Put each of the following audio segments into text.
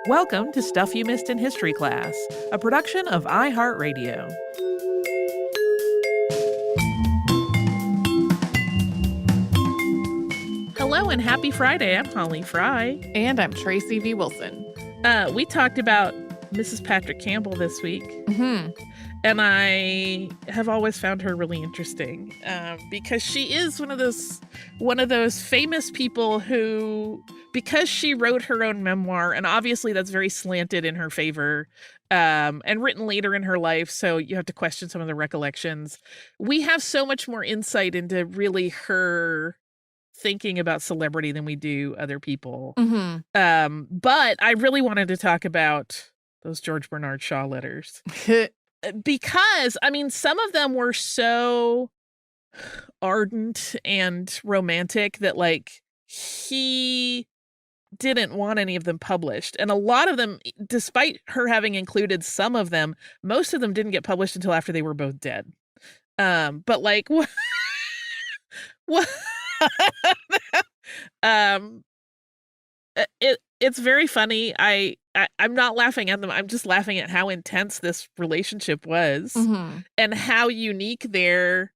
Welcome to Stuff You Missed in History Class, a production of iHeartRadio. Hello and happy Friday. I'm Holly Fry. And I'm Tracy V. Wilson. We talked about Mrs. Patrick Campbell this week. Mm-hmm. And I have always found her really interesting because she is one of those famous people who, because she wrote her own memoir, and obviously that's very slanted in her favor, and written later in her life, so you have to question some of the recollections. We have so much more insight into really her thinking about celebrity than we do other people. Mm-hmm. But I really wanted to talk about those George Bernard Shaw letters. Because, I mean, some of them were so ardent and romantic that, like, he didn't want any of them published. And a lot of them, despite her having included some of them, most of them didn't get published until after they were both dead. But, like, what? It's very funny. I'm not laughing at them. I'm just laughing at how intense this relationship was and how unique their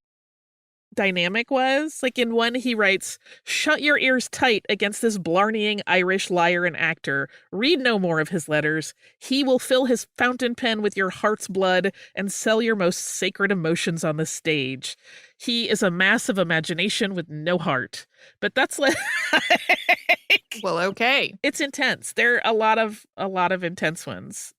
dynamic was. Like in one, he writes, "Shut your ears tight against this blarneying Irish liar and actor. Read no more of his letters. He will fill his fountain pen with your heart's blood and sell your most sacred emotions on the stage. He is a mass of imagination with no heart." But that's like well, okay. It's intense. There are a lot of intense ones.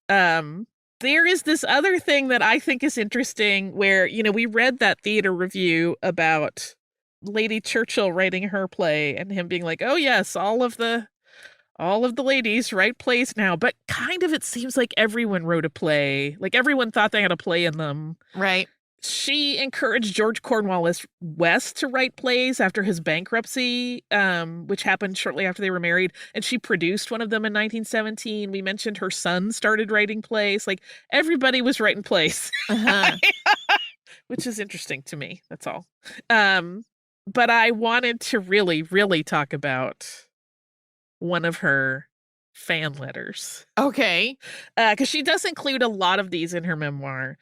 There is this other thing that I think is interesting where, you know, we read that theater review about Lady Churchill writing her play and him being like, "Oh yes, all of the ladies write plays now." But kind of it seems like everyone wrote a play. Like everyone thought they had a play in them. Right. She encouraged George Cornwallis West to write plays after his bankruptcy, which happened shortly after they were married. And she produced one of them in 1917. We mentioned her son started writing plays. Like everybody was writing plays, which is interesting to me. That's all. But I wanted to really, really talk about one of her fan letters. Okay. Because she does include a lot of these in her memoir.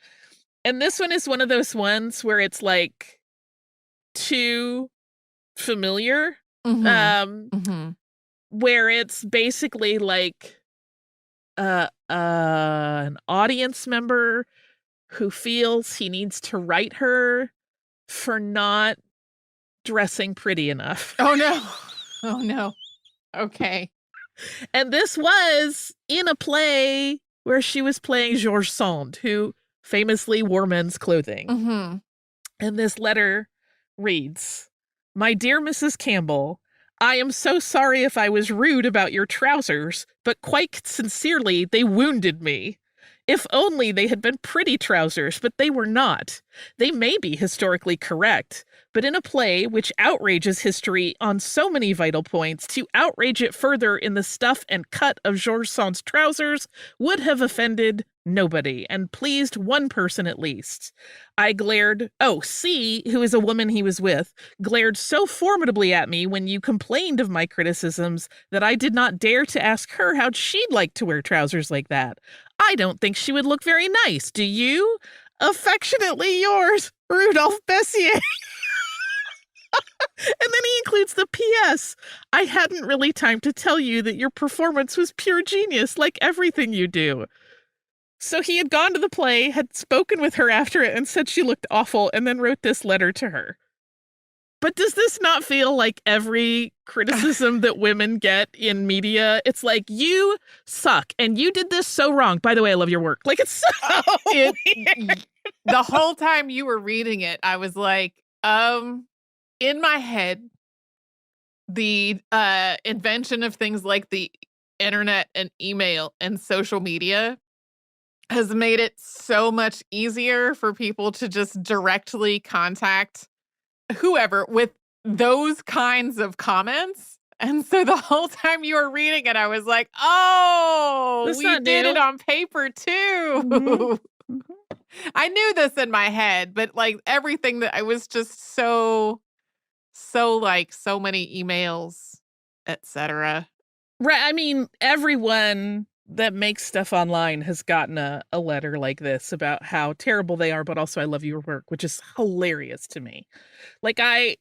And this one is one of those ones where it's like too familiar, where it's basically like an audience member who feels he needs to write her for not dressing pretty enough. Oh, no. Oh, no. Okay. And this was in a play where she was playing George Sand, who famously wore men's clothing. And this letter reads, "My dear Mrs. Campbell, I am so sorry if I was rude about your trousers, but quite sincerely, they wounded me. If only they had been pretty trousers, but they were not. They may be historically correct, but in a play which outrages history on so many vital points, to outrage it further in the stuff and cut of George Sand's trousers would have offended nobody and pleased one person at least. I glared, C, who is a woman he was with, glared so formidably at me when you complained of my criticisms that I did not dare to ask her how she'd like to wear trousers like that. I don't think she would look very nice, do you? Affectionately yours, Rudolph Bessier." And then he includes the P.S. "I hadn't really time to tell you that your performance was pure genius, like everything you do." So he had gone to the play, had spoken with her after it, and said she looked awful, and then wrote this letter to her. But does this not feel like every criticism that women get in media? It's like, you suck, and you did this so wrong. By the way, I love your work. Like, it's so weird. The whole time you were reading it, I was like, in my head, the invention of things like the internet and email and social media has made it so much easier for people to just directly contact whoever with those kinds of comments. And so the whole time you were reading it, I was like, oh, we did it on paper too. I knew this in my head, but like everything that I was just so like so many emails, etc. Right. I mean, everyone that makes stuff online has gotten a letter like this about how terrible they are, but also I love your work, which is hilarious to me. Like, I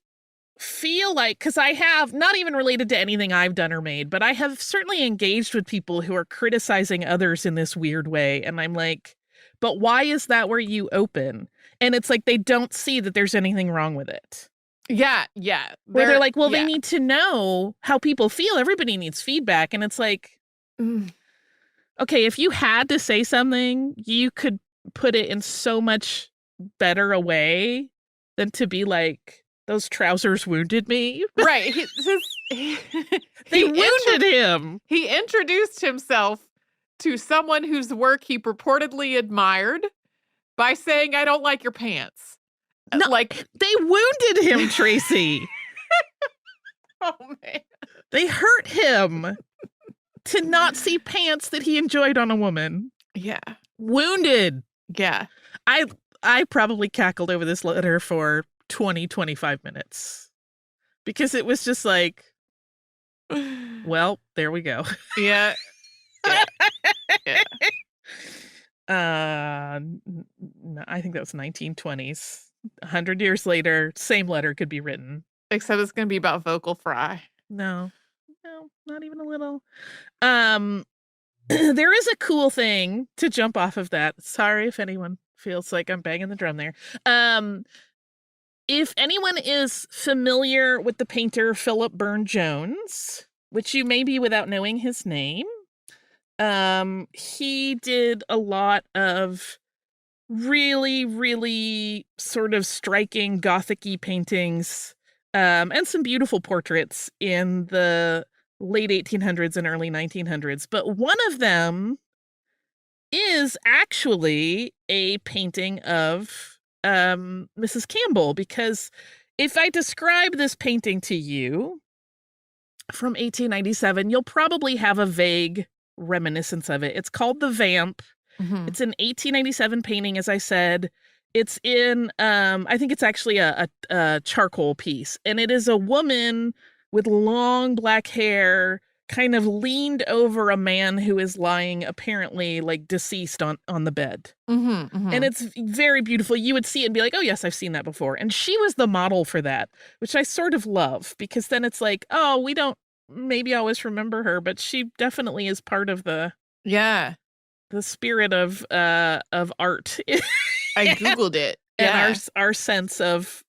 feel like, because I have, not even related to anything I've done or made, but I have certainly engaged with people who are criticizing others in this weird way. And I'm like, but why is that where you open? And it's like they don't see that there's anything wrong with it. Yeah, yeah. Where they're like, well, they need to know how people feel. Everybody needs feedback. And it's like, okay, if you had to say something, you could put it in so much better a way than to be like, those trousers wounded me. Right. They wounded him. He introduced himself to someone whose work he purportedly admired by saying, I don't like your pants. No, like, they wounded him, Tracy. Oh, man. They hurt him to not see pants that he enjoyed on a woman. Yeah. Wounded. Yeah. I probably cackled over this letter for 25 minutes because it was just like, well, there we go. Yeah. Yeah. Yeah. I think that was 1920s. 100 years later, same letter could be written. Except it's going to be about vocal fry. No, not even a little. There is a cool thing to jump off of that. Sorry if anyone feels like I'm banging the drum there. If anyone is familiar with the painter Philip Burne-Jones, which you may be without knowing his name, he did a lot of really, really sort of striking Gothic-y paintings, and some beautiful portraits in the late 1800s and early 1900s. But one of them is actually a painting of Mrs. Campbell, because if I describe this painting to you from 1897, you'll probably have a vague reminiscence of it. It's called The Vamp. Mm-hmm. It's an 1897 painting, as I said. It's in, I think it's actually a charcoal piece. And it is a woman with long black hair kind of leaned over a man who is lying apparently like deceased on the bed. Mm-hmm, mm-hmm. And it's very beautiful. You would see it and be like, oh, yes, I've seen that before. And she was the model for that, which I sort of love, because then it's like, oh, we don't maybe always remember her, but she definitely is part of the spirit of art. I Googled it. Yeah. And our sense of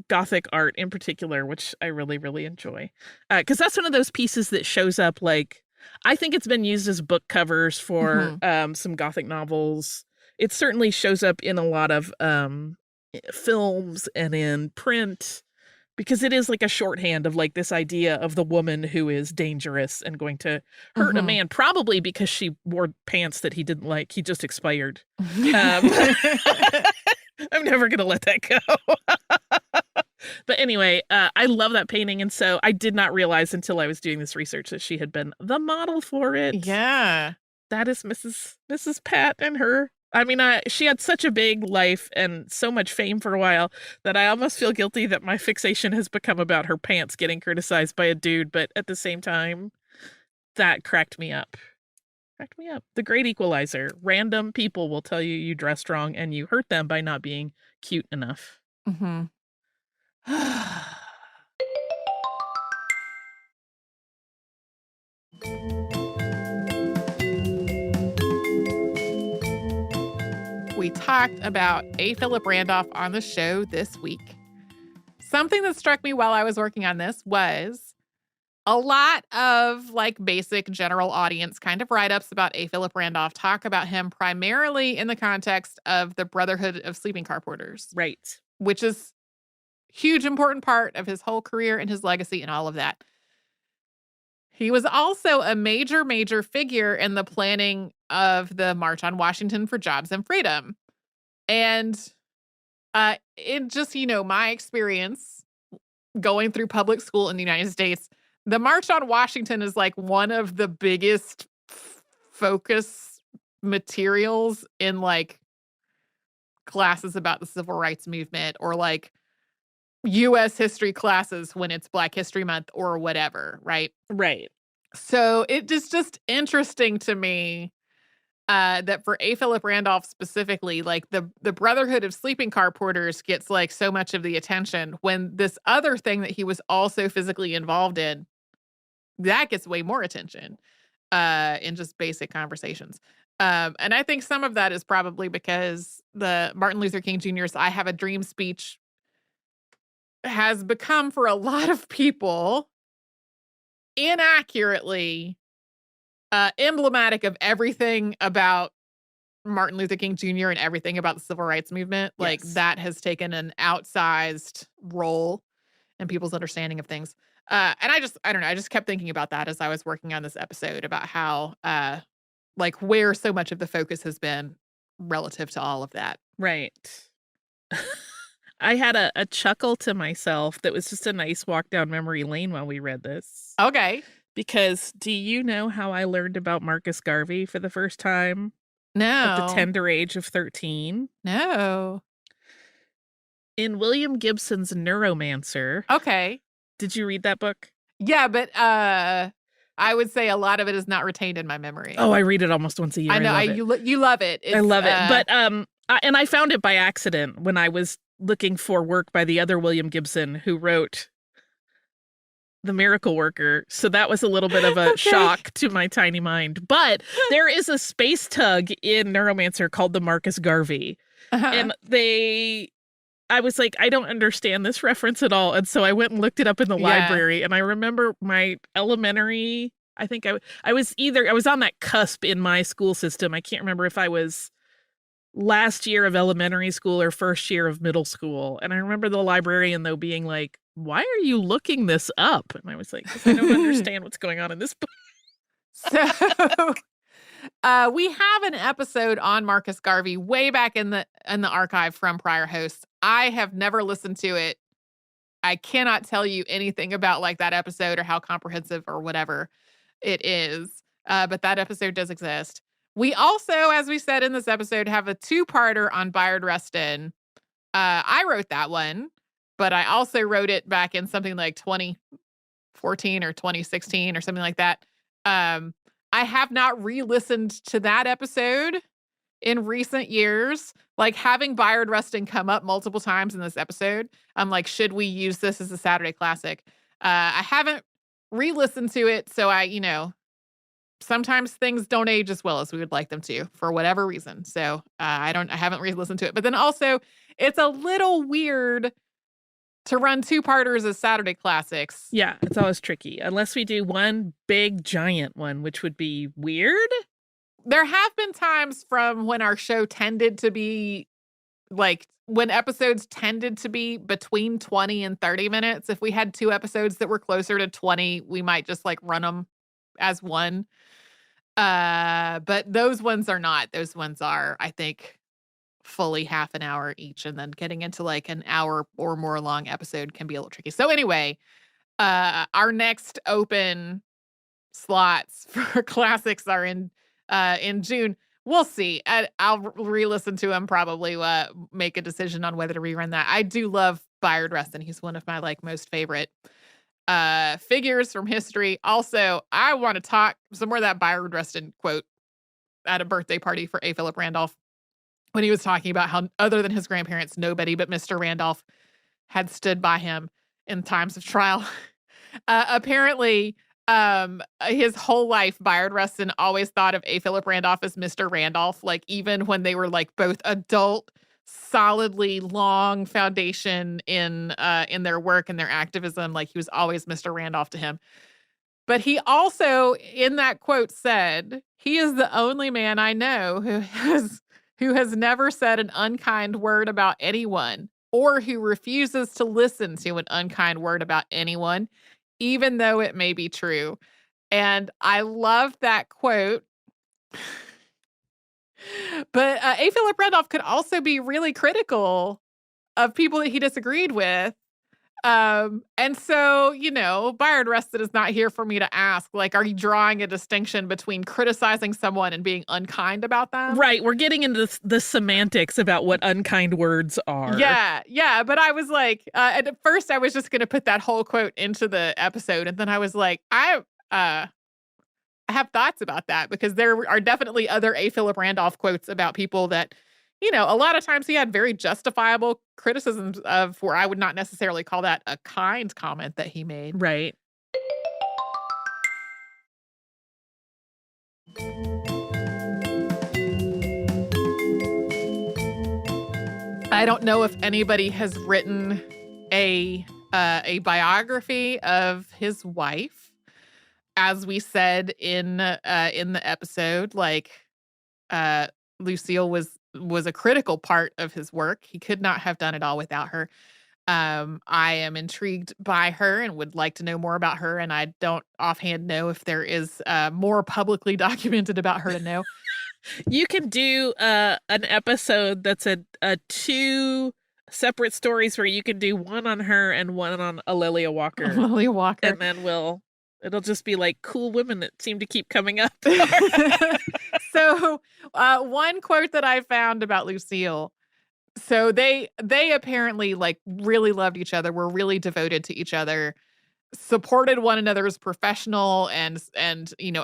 Gothic art in particular, which I really, really enjoy. Because that's one of those pieces that shows up, like, I think it's been used as book covers for some Gothic novels. It certainly shows up in a lot of films and in print, because it is like a shorthand of like this idea of the woman who is dangerous and going to hurt a man, probably because she wore pants that he didn't like. He just expired. I'm never going to let that go. But anyway, I love that painting. And so I did not realize until I was doing this research that she had been the model for it. Yeah. That is Mrs. Pat and her. I mean, she had such a big life and so much fame for a while that I almost feel guilty that my fixation has become about her pants getting criticized by a dude. But at the same time, that cracked me up. The great equalizer. Random people will tell you dressed wrong and you hurt them by not being cute enough. Mm-hmm. We talked about A. Philip Randolph on the show this week. Something that struck me while I was working on this was a lot of like basic general audience kind of write-ups about A. Philip Randolph talk about him primarily in the context of the Brotherhood of Sleeping Car Porters. Right. Which is a huge important part of his whole career and his legacy and all of that. He was also a major figure in the planning of the March on Washington for Jobs and Freedom. And in just, my experience going through public school in the United States, the March on Washington is like one of the biggest focus materials in like classes about the civil rights movement or like U.S. history classes when it's Black History Month or whatever, right? Right. So it is just interesting to me that for A. Philip Randolph specifically, like the Brotherhood of Sleeping Car Porters gets like so much of the attention when this other thing that he was also physically involved in, that gets way more attention in just basic conversations. And I think some of that is probably because the Martin Luther King Jr.'s I Have a Dream speech has become for a lot of people inaccurately emblematic of everything about Martin Luther King Jr. and everything about the civil rights movement. Like that has taken an outsized role in people's understanding of things. And I don't know, I just kept thinking about that as I was working on this episode about how, like where so much of the focus has been relative to all of that. Right. I had a chuckle to myself that was just a nice walk down memory lane while we read this. Okay. Because do you know how I learned about Marcus Garvey for the first time? No. At the tender age of 13? No. In William Gibson's Neuromancer. Okay. Did you read that book? Yeah, but I would say a lot of it is not retained in my memory. Oh, I read it almost once a year. I know. You love it. I love it. But and I found it by accident when I was looking for work by the other William Gibson who wrote The Miracle Worker. So that was a little bit of a shock to my tiny mind. But there is a space tug in Neuromancer called the Marcus Garvey. And I was like, I don't understand this reference at all. And so I went and looked it up in the library. And I remember my elementary, I think I was on that cusp in my school system. I can't remember if I was last year of elementary school or first year of middle school. And I remember the librarian, though, being like, why are you looking this up? And I was like, because I don't understand what's going on in this book. So we have an episode on Marcus Garvey way back in the archive from prior hosts. I have never listened to it. I cannot tell you anything about like that episode or how comprehensive or whatever it is. But that episode does exist. We also, as we said in this episode, have a 2-parter on Bayard Rustin. I wrote that one, but I also wrote it back in something like 2014 or 2016 or something like that. I have not re-listened to that episode in recent years. Like having Bayard Rustin come up multiple times in this episode, I'm like, should we use this as a Saturday classic? I haven't re-listened to it, so sometimes things don't age as well as we would like them to for whatever reason. So I haven't re-listened to it. But then also, it's a little weird to run 2-parters as Saturday classics. Yeah, it's always tricky. Unless we do one big giant one, which would be weird. There have been times from when our show tended to be like when episodes tended to be between 20 and 30 minutes. If we had 2 episodes that were closer to 20, we might just like run them as one. But those ones are not. Those ones are, I think, fully half an hour each, and then getting into like an hour or more long episode can be a little tricky. So anyway, our next open slots for classics are in June. We'll see. I'll re-listen to them, probably make a decision on whether to rerun that. I do love Bayard Rustin. He's one of my like most favorite figures from history. Also, I want to talk some more of that Bayard Rustin quote at a birthday party for A. Philip Randolph when he was talking about how other than his grandparents, nobody but Mr. Randolph had stood by him in times of trial. Apparently, his whole life, Bayard Rustin always thought of A. Philip Randolph as Mr. Randolph, like even when they were like both adult, solidly long foundation in their work and their activism. Like he was always Mr. Randolph to him. But he also, in that quote, said, "He is the only man I know who has never said an unkind word about anyone, or who refuses to listen to an unkind word about anyone, even though it may be true." And I love that quote. But A. Philip Randolph could also be really critical of people that he disagreed with. And so, Bayard Rustin is not here for me to ask, like, are you drawing a distinction between criticizing someone and being unkind about them? Right. We're getting into the semantics about what unkind words are. Yeah. But I was like, at first I was just going to put that whole quote into the episode. And then I was like, have thoughts about that because there are definitely other A. Philip Randolph quotes about people that, a lot of times he had very justifiable criticisms of where I would not necessarily call that a kind comment that he made. Right. I don't know if anybody has written a biography of his wife. As we said in the episode, Lucille was a critical part of his work. He could not have done it all without her. I am intrigued by her and would like to know more about her. And I don't offhand know if there is more publicly documented about her to know. You can do an episode that's a 2 separate stories where you can do one on her and one on Alelia Walker. Alelia Walker. And then it'll just be like cool women that seem to keep coming up. So one quote that I found about Lucille. So they apparently really loved each other, were really devoted to each other, supported one another's professional and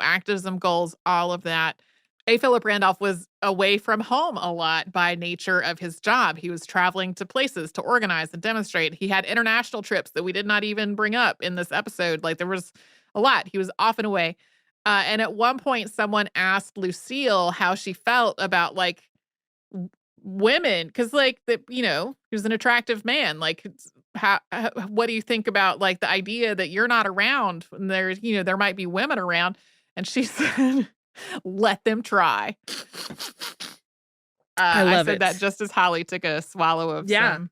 activism goals, all of that. A. Philip Randolph was away from home a lot by nature of his job. He was traveling to places to organize and demonstrate. He had international trips that we did not even bring up in this episode. There was a lot. He was often away. And at one point, someone asked Lucille how she felt about women, because he was an attractive man. What do you think about the idea that you're not around and there's there might be women around? And she said, let them try. I said that just as Holly took a swallow of some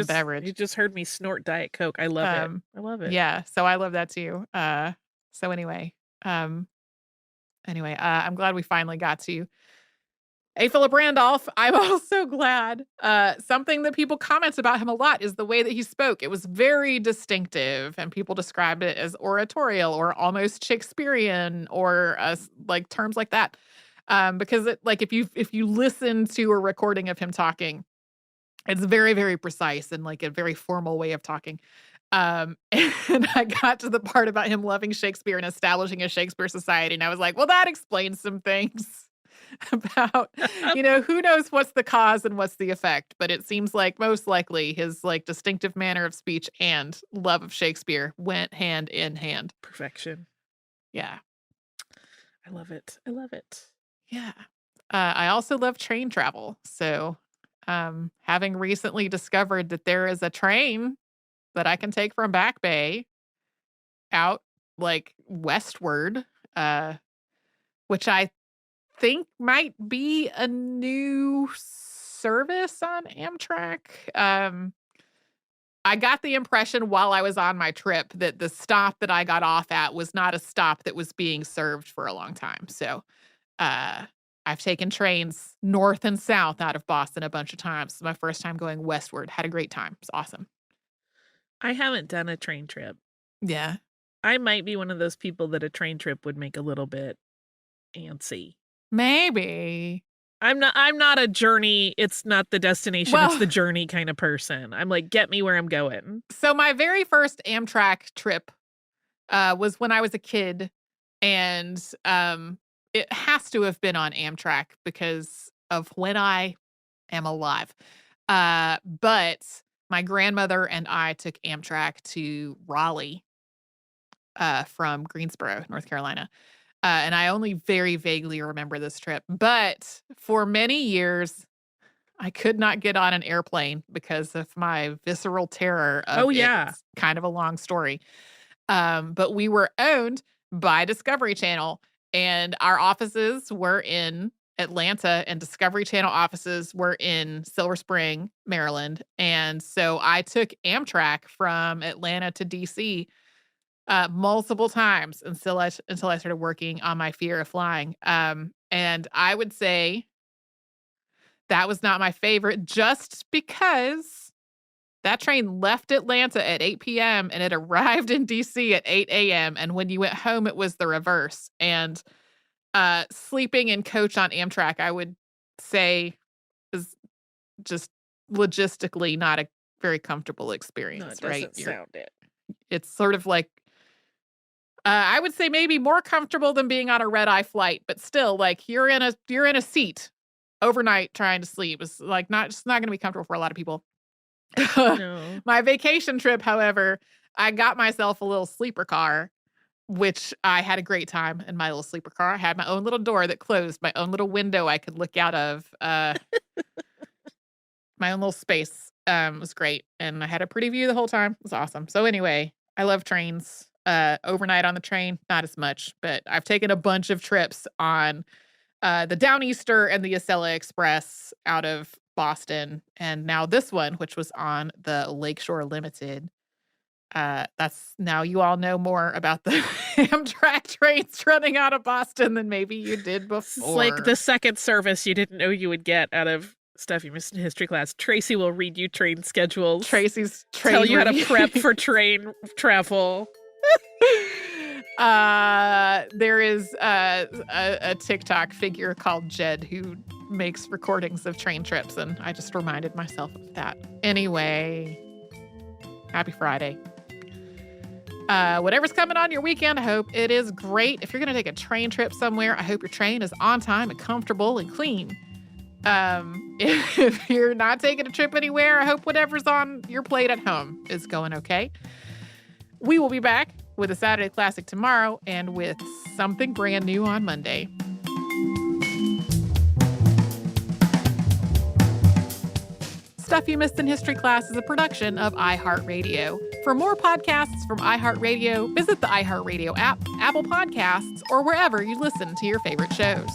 beverage. You just heard me snort Diet Coke. I love it. I love it. Yeah, so I love that too. So anyway, I'm glad we finally got to A. Philip Randolph. I'm also glad. Something that people comment about him a lot is the way that he spoke. It was very distinctive, and people described it as oratorial or almost Shakespearean or terms like that. Because if you listen to a recording of him talking, it's very, very precise and a very formal way of talking. And I got to the part about him loving Shakespeare and establishing a Shakespeare society, and I was like, well, that explains some things about, who knows what's the cause and what's the effect, but it seems like most likely his distinctive manner of speech and love of Shakespeare went hand in hand. Perfection. Yeah. I love it. I love it. Yeah. I also love train travel. So, having recently discovered that there is a train that I can take from Back Bay out westward, which I think might be a new service on Amtrak. I got the impression while I was on my trip that the stop that I got off at was not a stop that was being served for a long time. So, I've taken trains north and south out of Boston a bunch of times. It's my first time going westward. Had a great time. It's awesome. I haven't done a train trip. Yeah. I might be one of those people that a train trip would make a little bit antsy. Maybe. I'm not a journey, it's not the destination, it's the journey kind of person. I'm get me where I'm going. So my very first Amtrak trip was when I was a kid, and it has to have been on Amtrak because of when I am alive. But my grandmother and I took Amtrak to Raleigh from Greensboro, North Carolina. And I only very vaguely remember this trip. But for many years, I could not get on an airplane because of my visceral terror of it. It's kind of a long story. But we were owned by Discovery Channel, and our offices were in Atlanta, and Discovery Channel offices were in Silver Spring, Maryland. And so I took Amtrak from Atlanta to DC multiple times until I started working on my fear of flying. And I would say that was not my favorite, just because that train left Atlanta at 8 p.m. and it arrived in DC at 8 a.m. And when you went home, it was the reverse. And sleeping in coach on Amtrak, I would say, is just logistically not a very comfortable experience. No, it doesn't sound it. It's sort of like I would say maybe more comfortable than being on a red-eye flight, but still, like, you're in a seat overnight trying to sleep. It's like it's not going to be comfortable for a lot of people. No. My vacation trip, however, I got myself a little sleeper car, which I had a great time in my little sleeper car. I had my own little door that closed, my own little window I could look out of, my own little space. It was great, and I had a pretty view the whole time. It was awesome. So anyway, I love trains. Overnight on the train, not as much, but I've taken a bunch of trips on the Downeaster and the Acela Express out of Boston, and now this one, which was on the Lakeshore Limited. That's now you all know more about the Amtrak trains running out of Boston than maybe you did before. It's like the second service you didn't know you would get out of stuff you missed in history class. Tracy will read you train schedules. Tracy's train tell you how to review. prep for train travel. There is a TikTok figure called Jed who makes recordings of train trips, and I just reminded myself of that. Anyway, happy Friday. Whatever's coming on your weekend, I hope it is great. If you're going to take a train trip somewhere, I hope your train is on time and comfortable and clean. If you're not taking a trip anywhere, I hope whatever's on your plate at home is going okay. We will be back with a Saturday Classic tomorrow and with something brand new on Monday. Stuff You Missed in History Class is a production of iHeartRadio. For more podcasts from iHeartRadio, visit the iHeartRadio app, Apple Podcasts, or wherever you listen to your favorite shows.